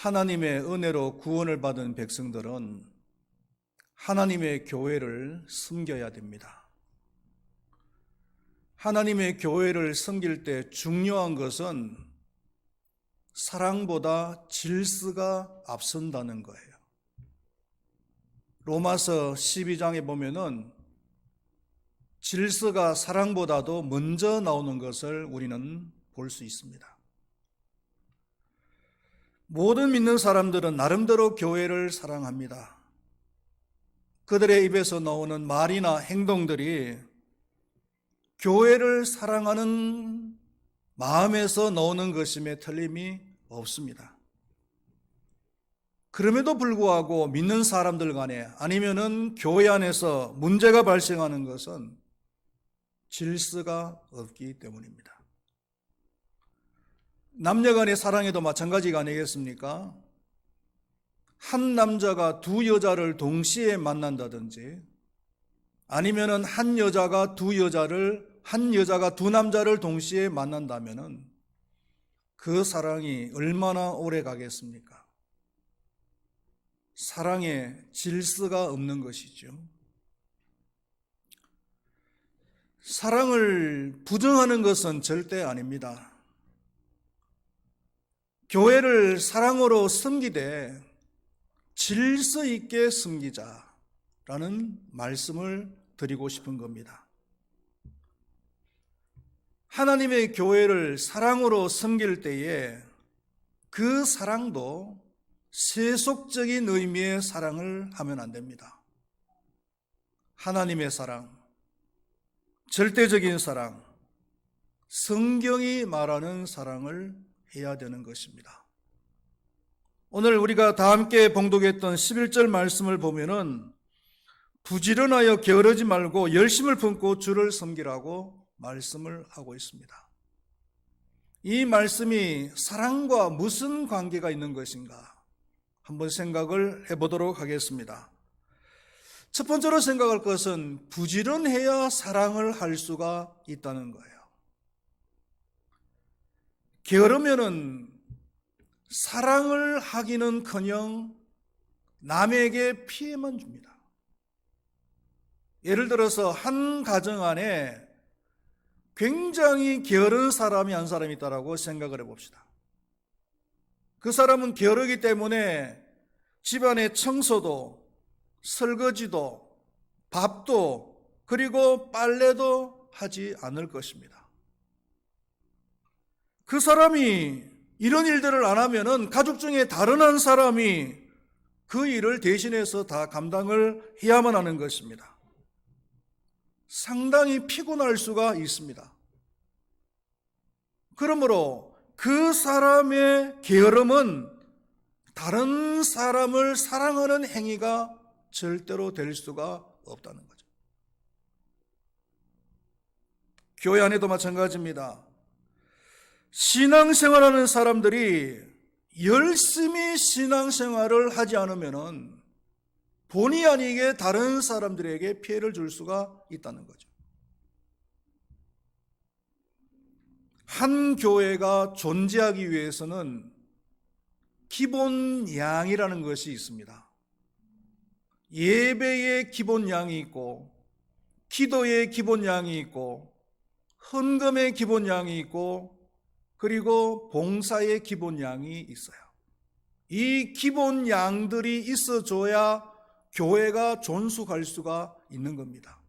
하나님의 은혜로 구원을 받은 백성들은 하나님의 교회를 섬겨야 됩니다. 하나님의 교회를 섬길 때 중요한 것은 사랑보다 질서가 앞선다는 거예요. 로마서 12장에 보면은 질서가 사랑보다도 먼저 나오는 것을 우리는 볼 수 있습니다. 모든 믿는 사람들은 나름대로 교회를 사랑합니다. 그들의 입에서 나오는 말이나 행동들이 교회를 사랑하는 마음에서 나오는 것임에 틀림이 없습니다. 그럼에도 불구하고 믿는 사람들 간에 아니면은 교회 안에서 문제가 발생하는 것은 질서가 없기 때문입니다. 남녀 간의 사랑에도 마찬가지가 아니겠습니까? 한 남자가 두 여자를 동시에 만난다든지 아니면은 한 여자가 두 남자를 동시에 만난다면은 그 사랑이 얼마나 오래 가겠습니까? 사랑에 질서가 없는 것이죠. 사랑을 부정하는 것은 절대 아닙니다. 교회를 사랑으로 섬기되 질서 있게 섬기자라는 말씀을 드리고 싶은 겁니다. 하나님의 교회를 사랑으로 섬길 때에 그 사랑도 세속적인 의미의 사랑을 하면 안 됩니다. 하나님의 사랑, 절대적인 사랑, 성경이 말하는 사랑을 해야 되는 것입니다. 오늘 우리가 다 함께 봉독했던 11절 말씀을 보면은 부지런하여 게으르지 말고 열심을 품고 주를 섬기라고 말씀을 하고 있습니다. 이 말씀이 사랑과 무슨 관계가 있는 것인가 한번 생각을 해보도록 하겠습니다. 첫 번째로 생각할 것은 부지런해야 사랑을 할 수가 있다는 거예요. 게으르면은 사랑을 하기는커녕 남에게 피해만 줍니다. 예를 들어서 한 가정 안에 굉장히 게으른 사람이 한 사람이 있다고 생각을 해봅시다. 그 사람은 게으르기 때문에 집안의 청소도 설거지도 밥도 그리고 빨래도 하지 않을 것입니다. 그 사람이 이런 일들을 안 하면은 가족 중에 다른 한 사람이 그 일을 대신해서 다 감당을 해야만 하는 것입니다. 상당히 피곤할 수가 있습니다. 그러므로 그 사람의 게으름은 다른 사람을 사랑하는 행위가 절대로 될 수가 없다는 거죠. 교회 안에도 마찬가지입니다. 신앙생활하는 사람들이 열심히 신앙생활을 하지 않으면은 본의 아니게 다른 사람들에게 피해를 줄 수가 있다는 거죠. 한 교회가 존재하기 위해서는 기본 양이라는 것이 있습니다. 예배의 기본 양이 있고, 기도의 기본 양이 있고, 헌금의 기본 양이 있고, 그리고 봉사의 기본 양이 있어요. 이 기본 양들이 있어줘야 교회가 존속할 수가 있는 겁니다.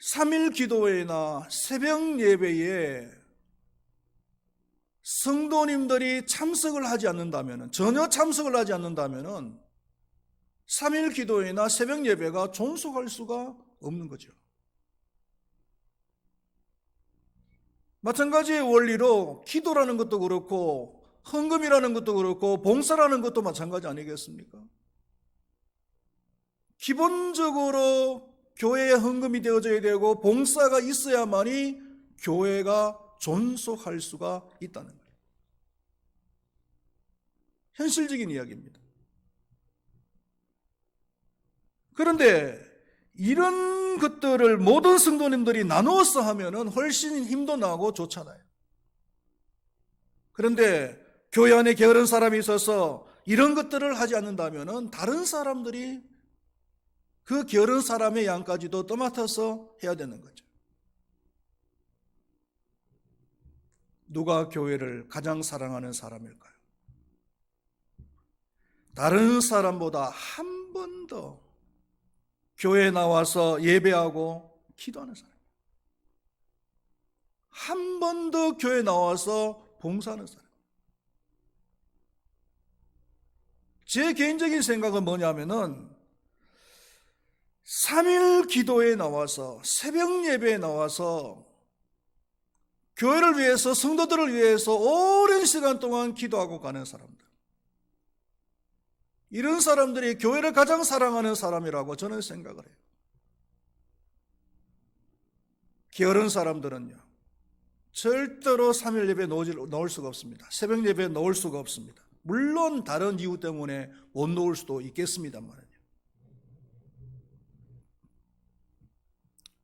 3일 기도회나 새벽 예배에 성도님들이 참석을 하지 않는다면, 전혀 참석을 하지 않는다면 3일 기도회나 새벽 예배가 존속할 수가 없는 거죠. 마찬가지의 원리로 기도라는 것도 그렇고 헌금이라는 것도 그렇고 봉사라는 것도 마찬가지 아니겠습니까? 기본적으로 교회에 헌금이 되어져야 되고 봉사가 있어야만이 교회가 존속할 수가 있다는 거예요. 현실적인 이야기입니다. 그런데 이런 것들을 모든 성도님들이 나누어서 하면은 훨씬 힘도 나고 좋잖아요. 그런데 교회 안에 게으른 사람이 있어서 이런 것들을 하지 않는다면 다른 사람들이 그 게으른 사람의 양까지도 떠맡아서 해야 되는 거죠. 누가 교회를 가장 사랑하는 사람일까요? 다른 사람보다 한 번 더 교회에 나와서 예배하고 기도하는 사람, 한 번 더 교회에 나와서 봉사하는 사람. 제 개인적인 생각은 뭐냐면은 3일 기도에 나와서 새벽 예배에 나와서 교회를 위해서, 성도들을 위해서 오랜 시간 동안 기도하고 가는 사람들, 이런 사람들이 교회를 가장 사랑하는 사람이라고 저는 생각을 해요. 게으른 사람들은요, 절대로 3일 예배에 넣을 수가 없습니다. 새벽 예배에 넣을 수가 없습니다. 물론 다른 이유 때문에 못 넣을 수도 있겠습니다만,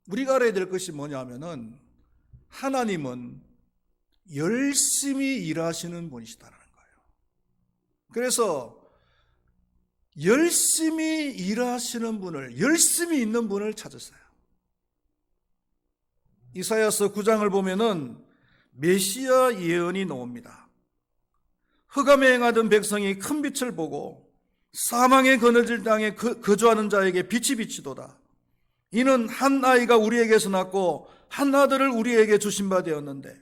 우리가 알아야 될 것이 뭐냐면은 하나님은 열심히 일하시는 분이시다라는 거예요. 그래서 열심히 일하시는 분을, 열심히 있는 분을 찾았어요. 이사야서 9장을 보면은 메시아 예언이 나옵니다. 흑암에 행하던 백성이 큰 빛을 보고 사망의 그늘질 땅에 거주하는 자에게 빛이 비치도다. 이는 한 아이가 우리에게서 낳고 한 아들을 우리에게 주신 바 되었는데,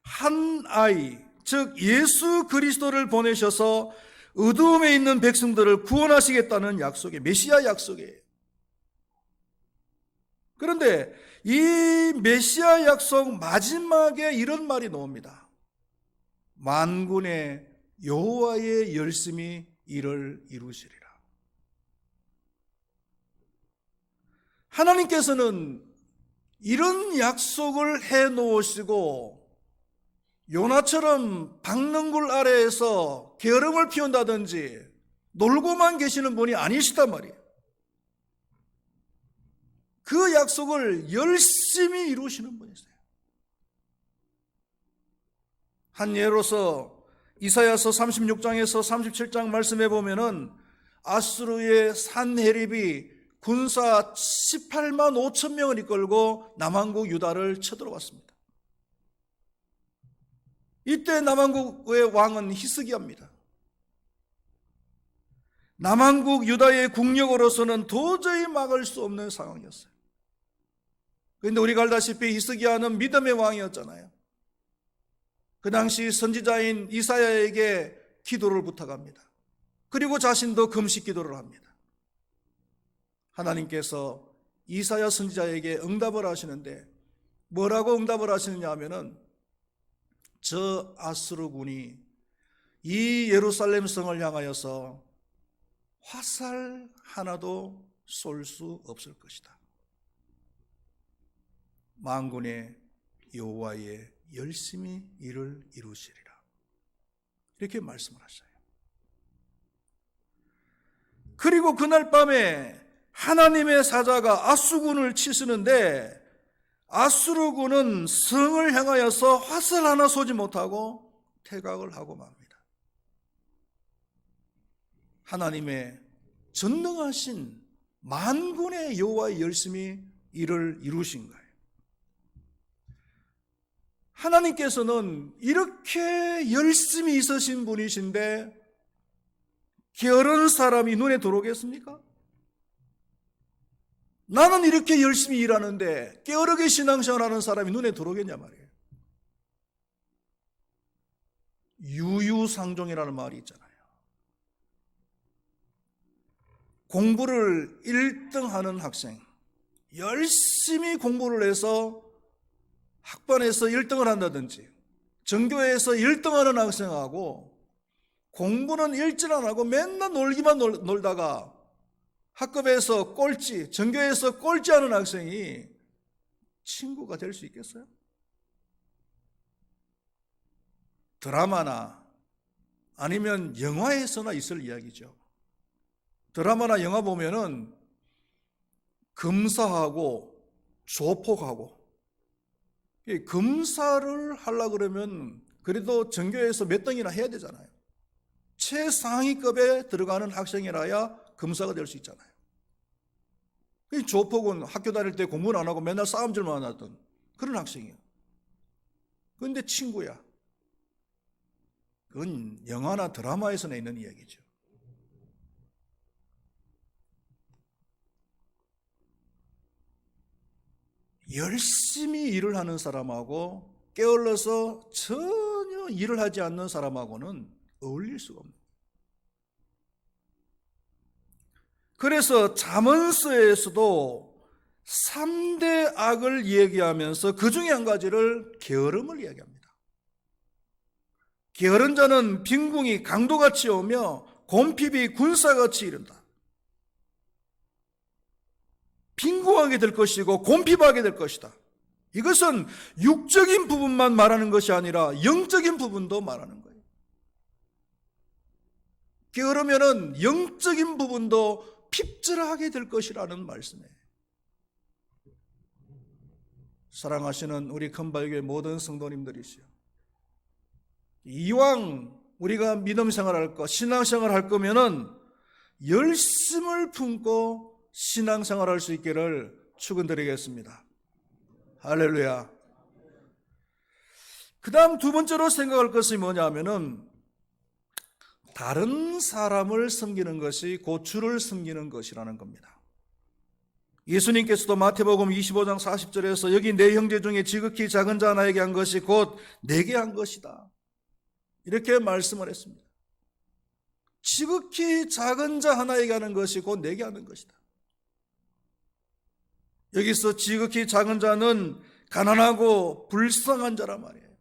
한 아이, 즉 예수 그리스도를 보내셔서 어두움에 있는 백성들을 구원하시겠다는 약속이, 메시아 약속이에요. 그런데 이 메시아 약속 마지막에 이런 말이 나옵니다. 만군의 여호와의 열심히 이를 이루시리라. 하나님께서는 이런 약속을 해 놓으시고 요나처럼 박능굴 아래에서 게으름을 피운다든지 놀고만 계시는 분이 아니시단 말이에요. 그 약속을 열심히 이루시는 분이세요. 한 예로서 이사야서 36장에서 37장 말씀해 보면은 아수르의 산헤립이 군사 18만 5천 명을 이끌고 남한국 유다를 쳐들어왔습니다. 이때 남한국의 왕은 히스기야입니다. 남한국 유다의 국력으로서는 도저히 막을 수 없는 상황이었어요. 그런데 우리가 알다시피 히스기야는 믿음의 왕이었잖아요. 그 당시 선지자인 이사야에게 기도를 부탁합니다. 그리고 자신도 금식 기도를 합니다. 하나님께서 이사야 선지자에게 응답을 하시는데 뭐라고 응답을 하시느냐 하면은 저 아수르군이 이 예루살렘 성을 향하여서 화살 하나도 쏠 수 없을 것이다. 만군의 여호와의 열심히 일을 이루시리라. 이렇게 말씀을 하셔요. 그리고 그날 밤에 하나님의 사자가 아수군을 치시는데 아수르군은 성을 향하여서 화살 하나 쏘지 못하고 퇴각을 하고 맙니다. 하나님의 전능하신 만군의 여호와의 열심히 일을 이루신 거예요. 하나님께서는 이렇게 열심히 있으신 분이신데 게으른 사람이 눈에 들어오겠습니까? 나는 이렇게 열심히 일하는데 게으르게 신앙생활하는 사람이 눈에 들어오겠냐 말이에요. 유유상종이라는 말이 있잖아요. 공부를 1등 하는 학생, 열심히 공부를 해서 학반에서 1등을 한다든지 전교에서 1등 하는 학생하고 공부는 일질 안 하고 맨날 놀기만 놀다가 학급에서 꼴찌, 전교에서 꼴찌하는 학생이 친구가 될 수 있겠어요? 드라마나 아니면 영화에서나 있을 이야기죠. 드라마나 영화 보면은 검사하고 조폭하고, 검사를 하려고 그러면 그래도 전교에서 몇 등이나 해야 되잖아요. 최상위급에 들어가는 학생이라야 검사가 될 수 있잖아요. 조폭은 학교 다닐 때 공부는 안 하고 맨날 싸움질만 하던 그런 학생이에요. 그런데 친구야. 그건 영화나 드라마에서나 있는 이야기죠. 열심히 일을 하는 사람하고 게을러서 전혀 일을 하지 않는 사람하고는 어울릴 수가 없는. 그래서 잠언서에서도 3대 악을 얘기하면서 그 중에 한 가지를 게으름을 이야기합니다. 게으른 자는 빈궁이 강도같이 오며 곰핍이 군사같이 이른다. 빈궁하게 될 것이고 곰핍하게 될 것이다. 이것은 육적인 부분만 말하는 것이 아니라 영적인 부분도 말하는 거예요. 게으르면은 영적인 부분도 핍절하게 될 것이라는 말씀이에요. 사랑하시는 우리 큰발교회 모든 성도님들이시여, 이왕 우리가 믿음 생활할 거, 신앙생활 할 거면은 열심을 품고 신앙생활할 수 있기를 축원드리겠습니다. 할렐루야. 그 다음 두 번째로 생각할 것이 뭐냐면은 다른 사람을 섬기는 것이 곧 주를 섬기는 것이라는 겁니다. 예수님께서도 마태복음 25장 40절에서 여기 내 형제 중에 지극히 작은 자 하나에게 한 것이 곧 내게 한 것이다, 이렇게 말씀을 했습니다. 지극히 작은 자 하나에게 하는 것이 곧 내게 하는 것이다. 여기서 지극히 작은 자는 가난하고 불쌍한 자란 말이에요.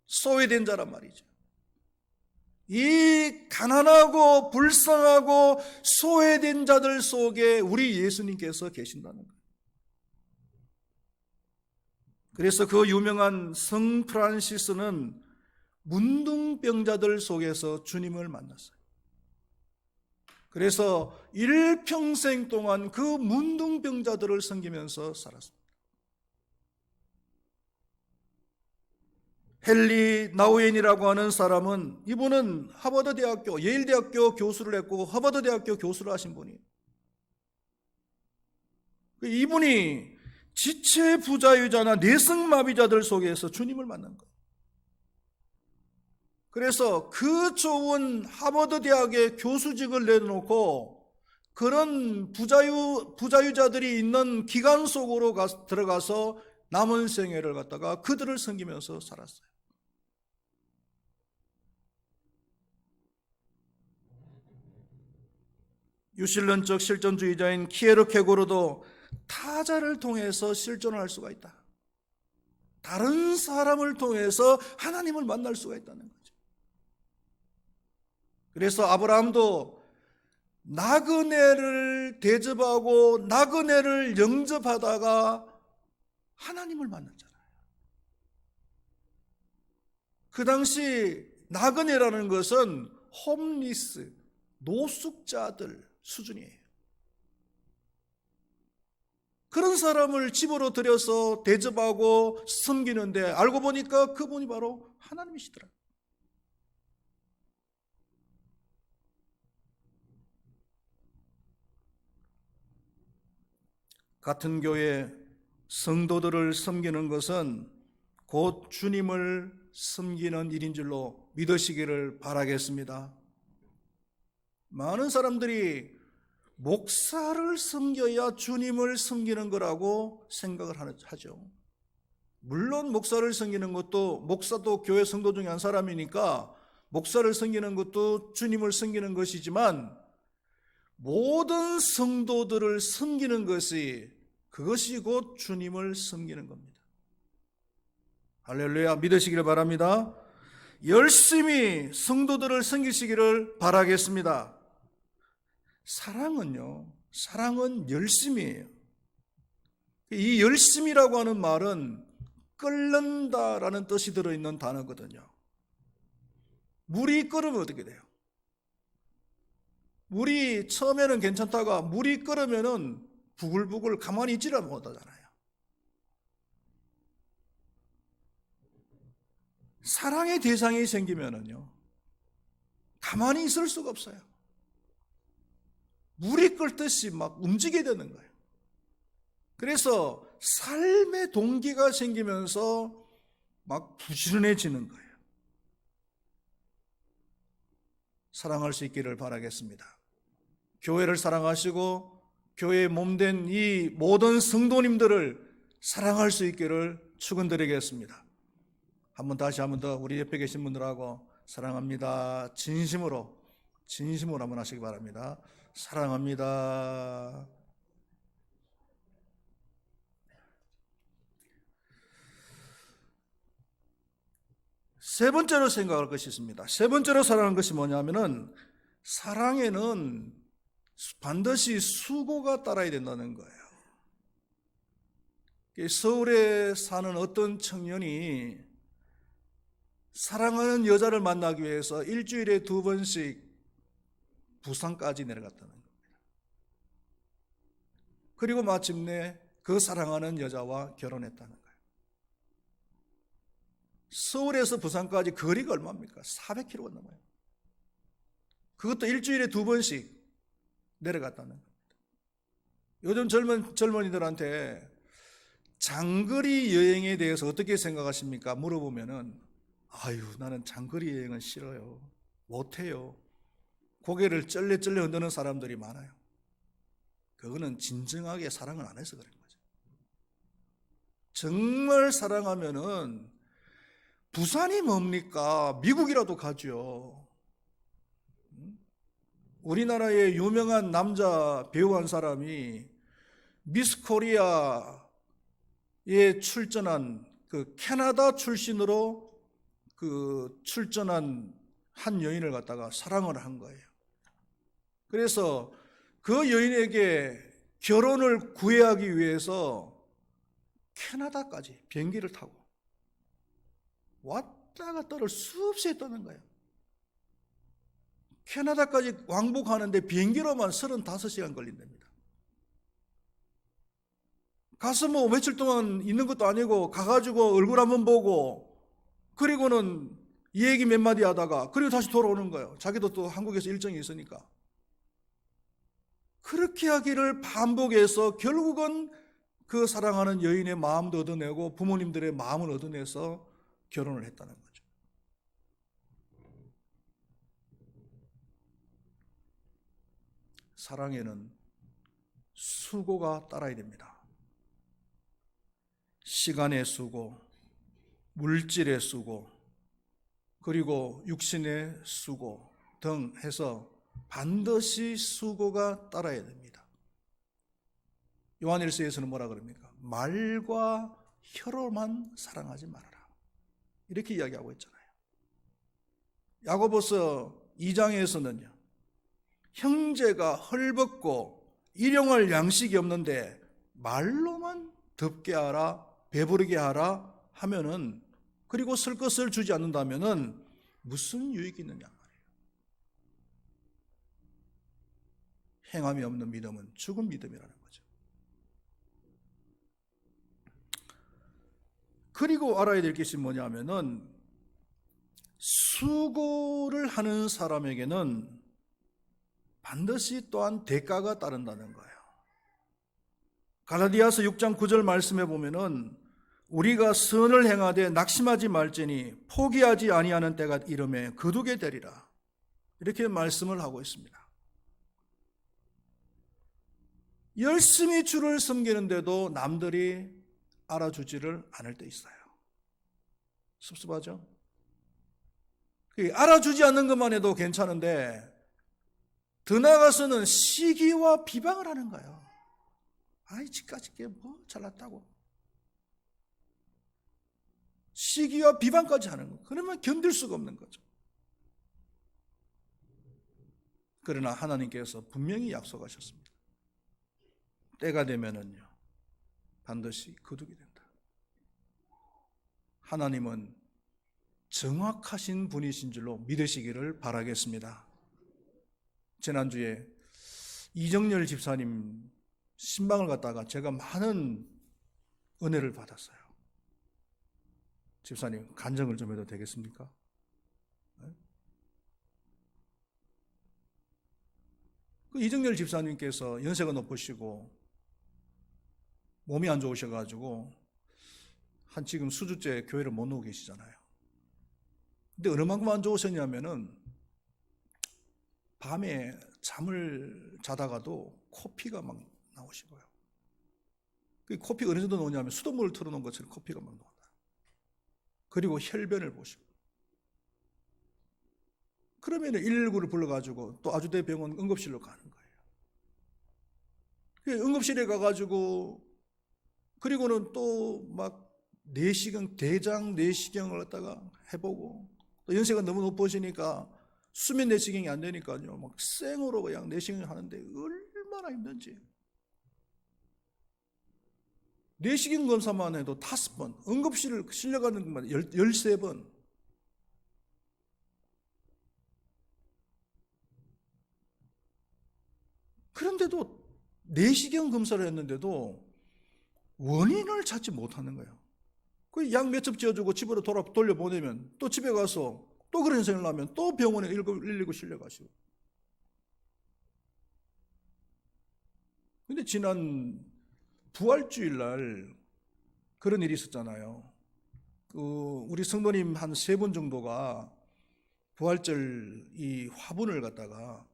소외된 자란 말이죠. 이 가난하고 불쌍하고 소외된 자들 속에 우리 예수님께서 계신다는 거예요. 그래서 그 유명한 성 프란시스는 문둥병자들 속에서 주님을 만났어요. 그래서 일평생 동안 그 문둥병자들을 섬기면서 살았습니다. 헨리 나우엔이라고 하는 사람은, 이분은 하버드 대학교, 예일 대학교 교수를 했고 하버드 대학교 교수를 하신 분이에요. 이분이 지체 부자유자나 내성마비자들 속에서 주님을 만난 거예요. 그래서 그 좋은 하버드 대학의 교수직을 내놓고 그런 부자유자들이 있는 기관 속으로 들어가서 남은 생애를 갖다가 그들을 섬기면서 살았어요. 유실론적 실존주의자인 키에르케고르도 타자를 통해서 실존을 할 수가 있다. 다른 사람을 통해서 하나님을 만날 수가 있다는 거죠. 그래서 아브라함도 나그네를 대접하고 나그네를 영접하다가 하나님을 만났잖아요. 그 당시 나그네라는 것은 홈리스, 노숙자들 수준이에요. 그런 사람을 집으로 들여서 대접하고 섬기는데 알고 보니까 그분이 바로 하나님이시더라. 같은 교회 성도들을 섬기는 것은 곧 주님을 섬기는 일인 줄로 믿으시기를 바라겠습니다. 많은 사람들이 목사를 섬겨야 주님을 섬기는 거라고 생각을 하죠. 물론 목사를 섬기는 것도, 목사도 교회 성도 중에 한 사람이니까 목사를 섬기는 것도 주님을 섬기는 것이지만 모든 성도들을 섬기는 것이, 그것이 곧 주님을 섬기는 겁니다. 할렐루야, 믿으시기를 바랍니다. 열심히 성도들을 섬기시기를 바라겠습니다. 사랑은 열심이에요. 이 열심이라고 하는 말은 끓는다라는 뜻이 들어있는 단어거든요. 물이 끓으면 어떻게 돼요? 물이 처음에는 괜찮다가 물이 끓으면은 부글부글 가만히 있지를 못하잖아요. 사랑의 대상이 생기면은요, 가만히 있을 수가 없어요. 물이 끓듯이 막 움직이게 되는 거예요. 그래서 삶의 동기가 생기면서 막 부지런해지는 거예요. 사랑할 수 있기를 바라겠습니다. 교회를 사랑하시고 교회의 몸된 이 모든 성도님들을 사랑할 수 있기를 축원드리겠습니다. 다시 한번 더 우리 옆에 계신 분들하고 사랑합니다. 진심으로 한번 하시기 바랍니다. 사랑합니다. 세 번째로 생각할 것이 있습니다. 세 번째로 사랑하는 것이 뭐냐면은, 사랑에는 반드시 수고가 따라야 된다는 거예요. 서울에 사는 어떤 청년이 사랑하는 여자를 만나기 위해서 일주일에 2번씩 부산까지 내려갔다는 겁니다. 그리고 마침내 그 사랑하는 여자와 결혼했다는 거예요. 서울에서 부산까지 거리가 얼마입니까? 400km가 넘어요. 그것도 일주일에 2번씩 내려갔다는 겁니다. 요즘 젊은이들한테 장거리 여행에 대해서 어떻게 생각하십니까? 물어보면은, 아유, 나는 장거리 여행은 싫어요. 못해요. 고개를 쩔레쩔레 흔드는 사람들이 많아요. 그거는 진정하게 사랑을 안 해서 그런 거죠. 정말 사랑하면은 부산이 뭡니까? 미국이라도 가죠. 우리나라의 유명한 남자 배우 한 사람이 미스 코리아에 출전한 그 캐나다 출신으로 출전한 한 여인을 갖다가 사랑을 한 거예요. 그래서 그 여인에게 결혼을 구애하기 위해서 캐나다까지 비행기를 타고 왔다 갔다를 수없이 했다는 거예요. 캐나다까지 왕복하는데 비행기로만 35시간 걸린답니다. 가서 뭐 며칠 동안 있는 것도 아니고 가가지고 얼굴 한번 보고 그리고는 이 얘기 몇 마디 하다가 그리고 다시 돌아오는 거예요. 자기도 또 한국에서 일정이 있으니까. 그렇게 하기를 반복해서 결국은 그 사랑하는 여인의 마음도 얻어내고 부모님들의 마음을 얻어내서 결혼을 했다는 거죠. 사랑에는 수고가 따라야 됩니다. 시간의 수고, 물질의 수고, 그리고 육신의 수고 등 해서 반드시 수고가 따라야 됩니다. 요한일서에서는 뭐라 그럽니까? 말과 혀로만 사랑하지 말아라. 이렇게 이야기하고 있잖아요. 야고보서 2장에서는요. 형제가 헐벗고 일용할 양식이 없는데 말로만 덥게 하라, 배부르게 하라 하면은, 그리고 쓸 것을 주지 않는다면은 무슨 유익이 있느냐 말이에요. 행함이 없는 믿음은 죽은 믿음이라는 거죠. 그리고 알아야 될 것이 뭐냐면은, 수고를 하는 사람에게는 반드시 또한 대가가 따른다는 거예요. 갈라디아서 6장 9절 말씀에 보면은, 우리가 선을 행하되 낙심하지 말지니 포기하지 아니하는 때가 이름에 거두게 되리라. 이렇게 말씀을 하고 있습니다. 열심히 주를 섬기는데도 남들이 알아주지를 않을 때 있어요. 섭섭하죠? 알아주지 않는 것만 해도 괜찮은데 더 나아가서는 시기와 비방을 하는 거예요. 아이, 지까지 게 뭐 잘났다고. 시기와 비방까지 하는 거예요. 그러면 견딜 수가 없는 거죠. 그러나 하나님께서 분명히 약속하셨습니다. 때가 되면은요, 반드시 거두게 된다. 하나님은 정확하신 분이신 줄로 믿으시기를 바라겠습니다. 지난주에 이정열 집사님 신방을 갔다가 제가 많은 은혜를 받았어요. 집사님, 간증을 좀 해도 되겠습니까? 그 이정열 집사님께서 연세가 높으시고 몸이 안 좋으셔가지고 한 지금 수주째 교회를 못 오고 계시잖아요. 근데 어느 만큼 안 좋으셨냐면은 밤에 잠을 자다가도 코피가 막 나오시고요. 그 코피가 어느 정도 나오냐면 수돗물을 틀어놓은 것처럼 코피가 막 나온다. 그리고 혈변을 보시고. 그러면 119를 불러가지고 또 아주대 병원 응급실로 가는 거예요. 응급실에 가가지고 그리고는 또 막 내시경, 대장 내시경을 갖다가 해보고 또 연세가 너무 높으시니까 수면 내시경이 안 되니까요. 막 생으로 그냥 내시경을 하는데 얼마나 힘든지. 내시경 검사만 해도 5번, 응급실을 실려가는 것만 13번. 그런데도 내시경 검사를 했는데도 원인을 찾지 못하는 거예요. 그 약 몇 첩 지어주고 집으로 돌려보내면 또 집에 가서 또 그런 생각을 하면 또 병원에 119 실려가시고. 근데 지난 부활주일 날 그런 일이 있었잖아요. 우리 성도님 한 3분 정도가 부활절 이 화분을 갖다가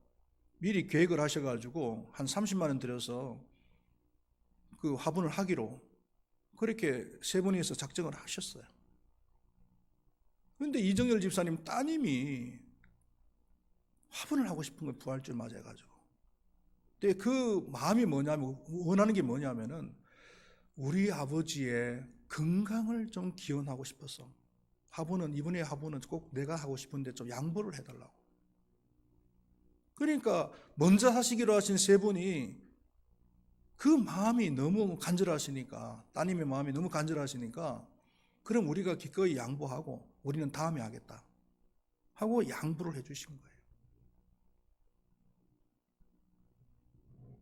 미리 계획을 하셔가지고 한 30만 원 들여서 그 화분을 하기로 그렇게 3분이서 작정을 하셨어요. 그런데 이정열 집사님 따님이 화분을 하고 싶은 걸 부활절 맞아가지고. 근데 그 마음이 뭐냐면, 원하는 게 뭐냐면은 우리 아버지의 건강을 좀 기원하고 싶어서 이번에 화분은 꼭 내가 하고 싶은데 좀 양보를 해달라고. 그러니까 먼저 하시기로 하신 3분이 그 마음이 너무 간절하시니까, 따님의 마음이 너무 간절하시니까 그럼 우리가 기꺼이 양보하고 우리는 다음에 하겠다 하고 양보를 해주신 거예요.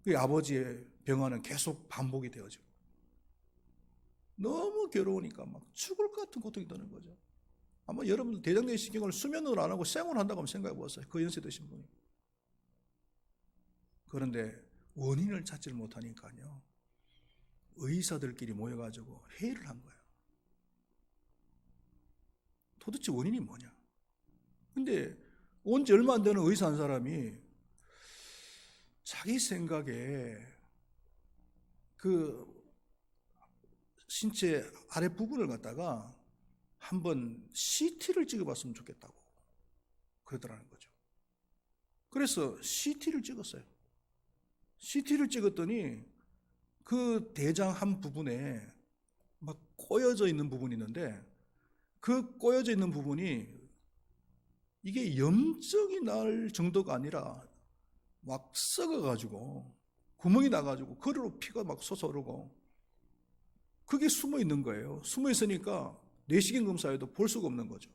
그 아버지의 병화는 계속 반복이 되어지고 너무 괴로우니까 막 죽을 것 같은 고통이 드는 거죠. 아마 여러분들 대장내시경을 수면으로 안 하고 생으로 한다고 한번 생각해 보세요. 그 연세 드신 분이. 그런데 원인을 찾지를 못하니까요, 의사들끼리 모여가지고 회의를 한 거예요. 도대체 원인이 뭐냐? 근데 온 지 얼마 안 되는 의사 한 사람이 자기 생각에 그 신체 아랫부분을 갖다가 한번 CT를 찍어봤으면 좋겠다고 그러더라는 거죠. 그래서 CT를 찍었어요. CT를 찍었더니 그 대장 한 부분에 막 꼬여져 있는 부분이 있는데 그 꼬여져 있는 부분이 이게 염증이 날 정도가 아니라 막 썩어가지고 구멍이 나가지고 그리로 피가 막 솟아오르고 그게 숨어 있는 거예요. 숨어 있으니까 내시경 검사에도 볼 수가 없는 거죠.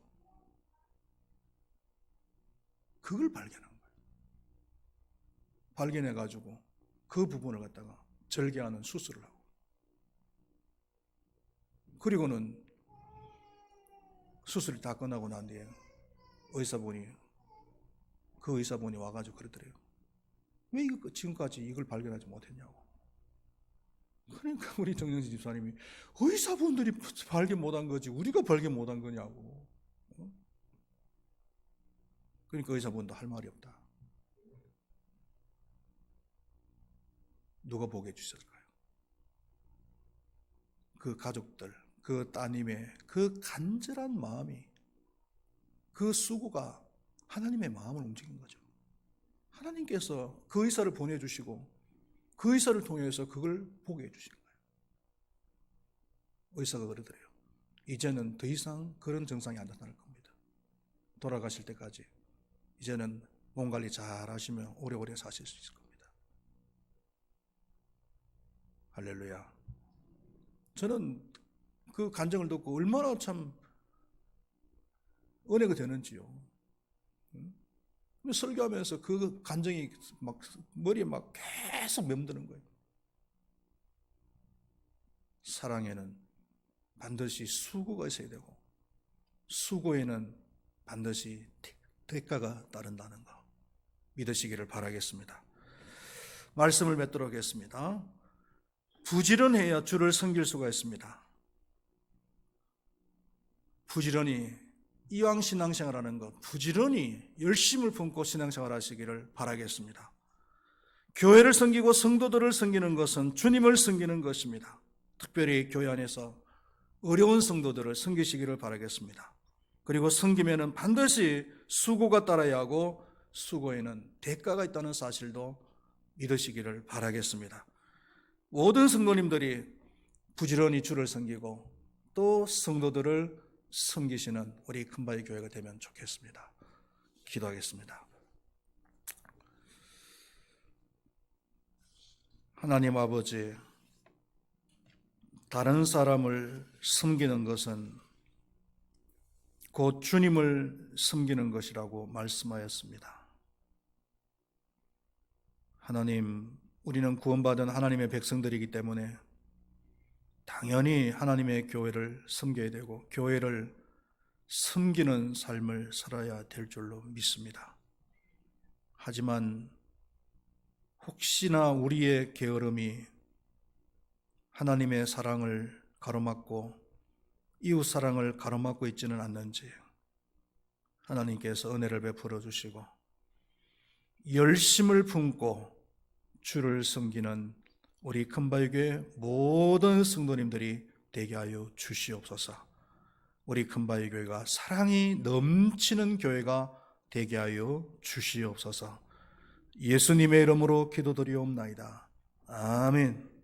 그걸 발견한 거예요. 발견해가지고 그 부분을 갖다가 절개하는 수술을 하고 그리고는 수술이 다 끝나고 난 뒤에 그 의사분이 와가지고 그러더래요. 왜 지금까지 이걸 발견하지 못했냐고. 그러니까 우리 정영진 집사님이 의사분들이 발견 못한 거지 우리가 발견 못한 거냐고. 그러니까 의사분도 할 말이 없다. 누가 보게 해주셨을까요? 그 가족들, 그 따님의 그 간절한 마음이, 그 수고가 하나님의 마음을 움직인 거죠. 하나님께서 그 의사를 보내주시고 그 의사를 통해서 그걸 보게 해주신 거예요. 의사가 그러더래요. 이제는 더 이상 그런 증상이 안 나타날 겁니다. 돌아가실 때까지 이제는 몸 관리 잘 하시면 오래오래 사실 수 있을 겁니다. 할렐루야. 저는 그 간증을 듣고 얼마나 참 은혜가 되는지요. 설교하면서 그 간증이 막 머리에 막 계속 맴드는 거예요. 사랑에는 반드시 수고가 있어야 되고 수고에는 반드시 대가가 따른다는 거 믿으시기를 바라겠습니다. 말씀을 맺도록 하겠습니다. 부지런해야 주를 섬길 수가 있습니다. 부지런히 이왕 신앙생활하는 것 부지런히 열심을 품고 신앙생활 하시기를 바라겠습니다. 교회를 섬기고 성도들을 섬기는 것은 주님을 섬기는 것입니다. 특별히 교회 안에서 어려운 성도들을 섬기시기를 바라겠습니다. 그리고 섬기면은 반드시 수고가 따라야 하고 수고에는 대가가 있다는 사실도 믿으시기를 바라겠습니다. 모든 성도님들이 부지런히 주를 섬기고 또 성도들을 섬기시는 우리 큰바위 교회가 되면 좋겠습니다. 기도하겠습니다. 하나님 아버지, 다른 사람을 섬기는 것은 곧 주님을 섬기는 것이라고 말씀하였습니다. 하나님, 우리는 구원받은 하나님의 백성들이기 때문에 당연히 하나님의 교회를 섬겨야 되고 교회를 섬기는 삶을 살아야 될 줄로 믿습니다. 하지만 혹시나 우리의 게으름이 하나님의 사랑을 가로막고 이웃 사랑을 가로막고 있지는 않는지 하나님께서 은혜를 베풀어 주시고 열심을 품고 주를 섬기는 우리 큰바위교회 모든 성도님들이 되게 하여 주시옵소서. 우리 큰바위교회가 사랑이 넘치는 교회가 되게 하여 주시옵소서. 예수님의 이름으로 기도드리옵나이다. 아멘.